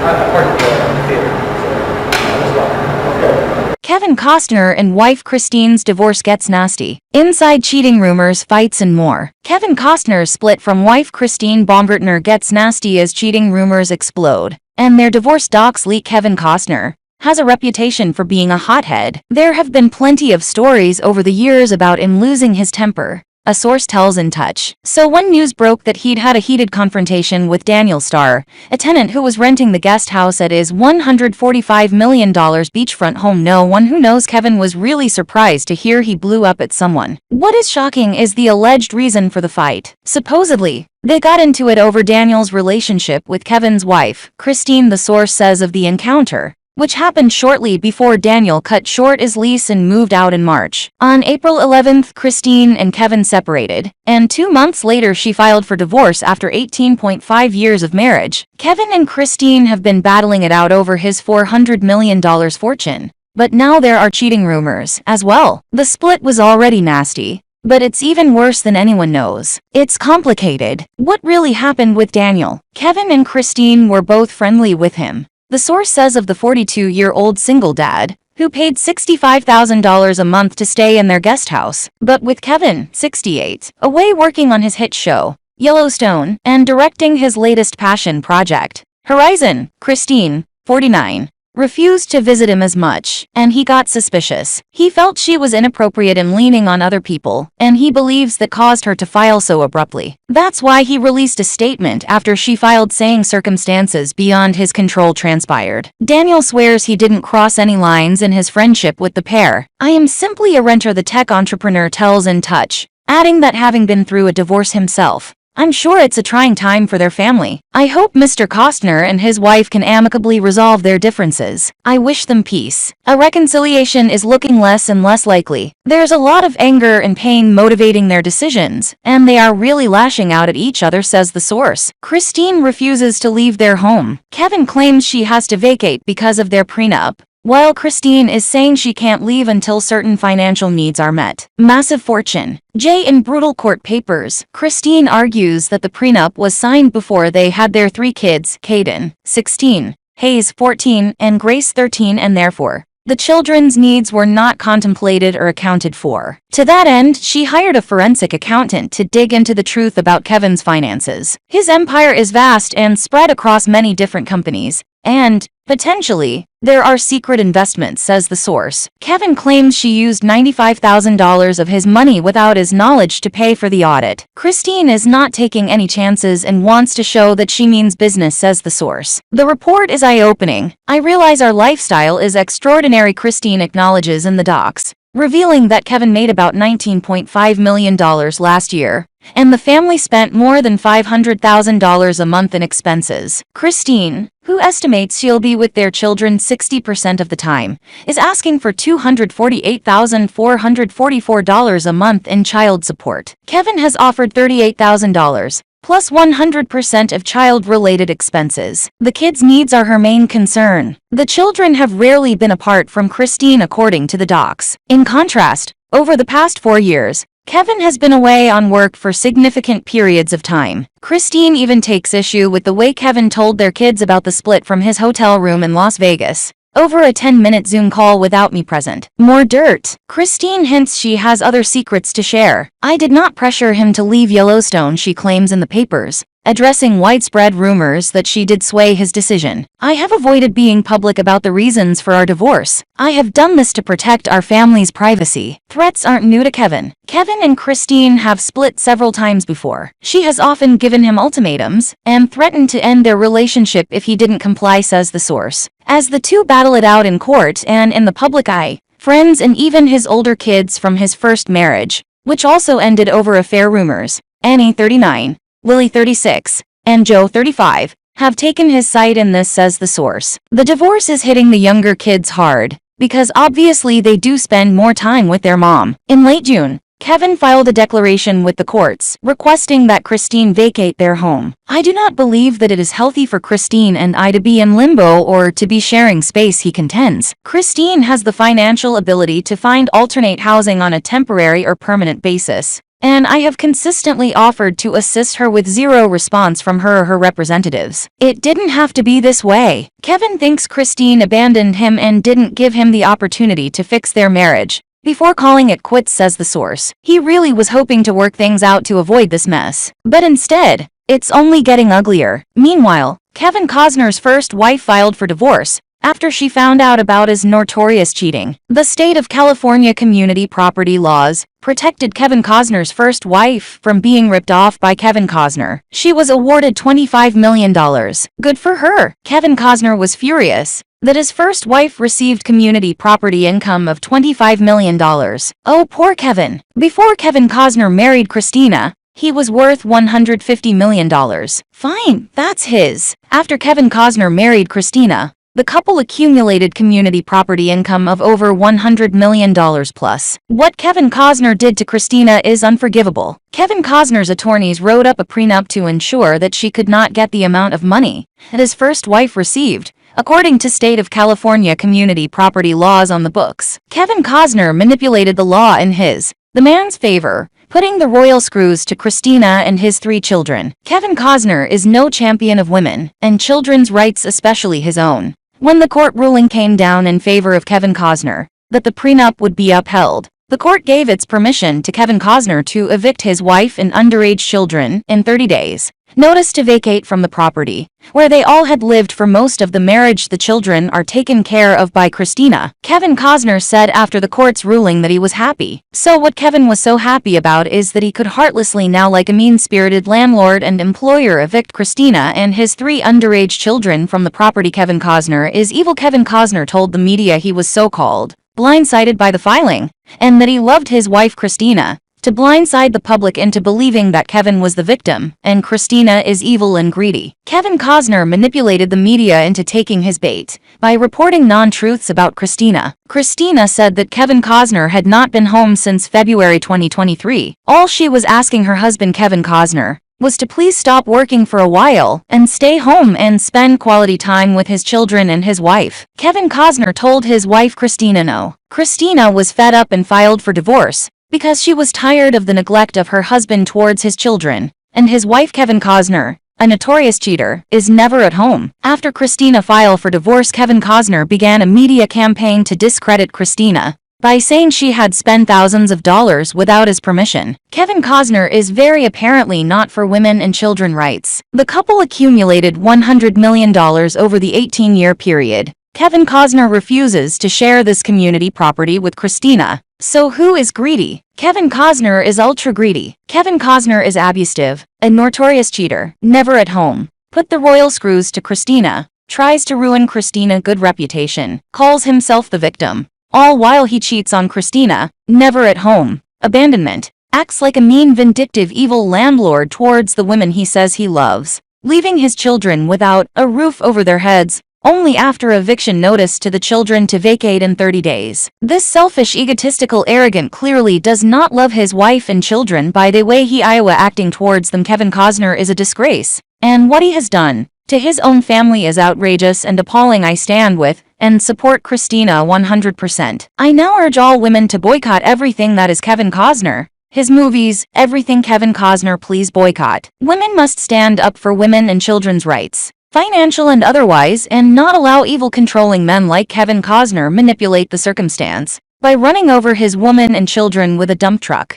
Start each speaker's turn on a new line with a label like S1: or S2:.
S1: According to the theater. So, that's why. Okay.
S2: Kevin Costner and wife Christine's divorce gets nasty. Inside cheating rumors, fights, and more. Kevin Costner's split from wife Christine Baumgartner gets nasty as cheating rumors explode, and their divorce docs leak. Kevin Costner has a reputation for being a hothead. There have been plenty of stories over the years about him losing his temper, a source tells In Touch. So when news broke that he'd had a heated confrontation with Daniel Starr, a tenant who was renting the guest house at his $145 million beachfront home, no one who knows Kevin was really surprised to hear he blew up at someone. What is shocking is the alleged reason for the fight. Supposedly, they got into it over Daniel's relationship with Kevin's wife, Christine, the source says of the encounter, which happened shortly before Daniel cut short his lease and moved out in March. On April 11th, Christine and Kevin separated, and 2 months later she filed for divorce after 18.5 years of marriage. Kevin and Christine have been battling it out over his $400 million fortune, but now there are cheating rumors as well. The split was already nasty, but it's even worse than anyone knows. It's complicated. What really happened with Daniel? Kevin and Christine were both friendly with him, the source says of the 42-year-old single dad, who paid $65,000 a month to stay in their guest house. But with Kevin, 68, away working on his hit show, Yellowstone, and directing his latest passion project, Horizon, Christine, 49, refused to visit him as much, and he got suspicious. He felt she was inappropriate and leaning on other people, and he believes that caused her to file so abruptly. That's why he released a statement after she filed saying circumstances beyond his control transpired. Daniel swears he didn't cross any lines in his friendship with the pair. "I am simply a renter," the tech entrepreneur tells In Touch, adding that having been through a divorce himself, "I'm sure it's a trying time for their family. I hope Mr. Costner and his wife can amicably resolve their differences. I wish them peace." A reconciliation is looking less and less likely. There's a lot of anger and pain motivating their decisions, and they are really lashing out at each other, says the source. Christine refuses to leave their home. Kevin claims she has to vacate because of their prenup, while Christine is saying she can't leave until certain financial needs are met. Massive fortune. In brutal court papers, Christine argues that the prenup was signed before they had their 3 kids, Caden, 16, Hayes, 14, and Grace, 13, and therefore, the children's needs were not contemplated or accounted for. To that end, she hired a forensic accountant to dig into the truth about Kevin's finances. His empire is vast and spread across many different companies, and, potentially, there are secret investments, says the source. Kevin claims she used $95,000 of his money without his knowledge to pay for the audit. Christine is not taking any chances and wants to show that she means business, says the source. The report is eye-opening. "I realize our lifestyle is extraordinary," Christine acknowledges in the docs, revealing that Kevin made about $19.5 million last year, and the family spent more than $500,000 a month in expenses. Christine, who estimates she'll be with their children 60% of the time, is asking for $248,444 a month in child support. Kevin has offered $38,000, plus 100% of child-related expenses. The kids' needs are her main concern. The children have rarely been apart from Christine, according to the docs. In contrast, over the past 4 years, Kevin has been away on work for significant periods of time. Christine even takes issue with the way Kevin told their kids about the split from his hotel room in Las Vegas, over a 10-minute Zoom call without me present. More dirt. Christine hints she has other secrets to share. "I did not pressure him to leave Yellowstone," she claims in the papers, addressing widespread rumors that she did sway his decision. "I have avoided being public about the reasons for our divorce. I have done this to protect our family's privacy." Threats aren't new to Kevin. Kevin and Christine have split several times before. She has often given him ultimatums and threatened to end their relationship if he didn't comply, says the source. As the two battle it out in court and in the public eye, friends and even his older kids from his first marriage, which also ended over affair rumors, Annie, 39, Willie, 36, and Joe, 35, have taken his side in this, says the source. The divorce is hitting the younger kids hard, because obviously they do spend more time with their mom. In late June, Kevin filed a declaration with the courts, requesting that Christine vacate their home. "I do not believe that it is healthy for Christine and I to be in limbo or to be sharing space," he contends. Christine has the financial ability to find alternate housing on a temporary or permanent basis, and I have consistently offered to assist her with zero response from her or her representatives. It didn't have to be this way. Kevin thinks Christine abandoned him and didn't give him the opportunity to fix their marriage before calling it quits, says the source. He really was hoping to work things out to avoid this mess. But instead, it's only getting uglier. Meanwhile, Kevin Costner's first wife filed for divorce after she found out about his notorious cheating. The state of California community property laws protected Kevin Costner's first wife from being ripped off by Kevin Costner. She was awarded $25 million. Good for her. Kevin Costner was furious that his first wife received community property income of $25 million. Oh, poor Kevin. Before Kevin Costner married Christina, he was worth $150 million. Fine, that's his. After Kevin Costner married Christina, the couple accumulated community property income of over $100 million plus. What Kevin Costner did to Christina is unforgivable. Kevin Costner's attorneys wrote up a prenup to ensure that she could not get the amount of money that his first wife received, according to state of California community property laws on the books. Kevin Costner manipulated the law in the man's favor, putting the royal screws to Christina and his 3 children. Kevin Costner is no champion of women and children's rights, especially his own. When the court ruling came down in favor of Kevin Costner, that the prenup would be upheld, the court gave its permission to Kevin Costner to evict his wife and underage children in 30 days. Notice to vacate from the property, where they all had lived for most of the marriage. The children are taken care of by Christina. Kevin Costner said after the court's ruling that he was happy. So what Kevin was so happy about is that he could heartlessly now, like a mean-spirited landlord and employer, evict Christina and his 3 underage children from the property. Kevin Costner is evil. Kevin Costner told the media he was so-called blindsided by the filing, and that he loved his wife Christina, to blindside the public into believing that Kevin was the victim, and Christina is evil and greedy. Kevin Costner manipulated the media into taking his bait by reporting non-truths about Christina. Christina said that Kevin Costner had not been home since February 2023. All she was asking her husband Kevin Costner was to please stop working for a while and stay home and spend quality time with his children and his wife. Kevin Costner told his wife Christina no. Christina was fed up and filed for divorce because she was tired of the neglect of her husband towards his children, and his wife Kevin Costner, a notorious cheater, is never at home. After Christina filed for divorce, Kevin Costner began a media campaign to discredit Christina by saying she had spent thousands of dollars without his permission. Kevin Costner is very apparently not for women and children rights. The couple accumulated $100 million over the 18-year period. Kevin Costner refuses to share this community property with Christina. So who is greedy? Kevin Costner is ultra greedy. Kevin Costner is abusive, a notorious cheater, never at home, put the royal screws to Christina, tries to ruin Christina's good reputation, calls himself the victim, all while he cheats on Christina, never at home, abandonment, acts like a mean, vindictive, evil landlord towards the women he says he loves, leaving his children without a roof over their heads, only after eviction notice to the children to vacate in 30 days. This selfish, egotistical, arrogant clearly does not love his wife and children by the way he Iowa acting towards them. Kevin Costner is a disgrace, and what he has done to his own family is outrageous and appalling. I stand with and support Christina 100%. I now urge all women to boycott everything that is Kevin Costner. His movies, everything Kevin Costner, please boycott. Women must stand up for women and children's rights, financial and otherwise, and not allow evil, controlling men like Kevin Costner manipulate the circumstance by running over his woman and children with a dump truck.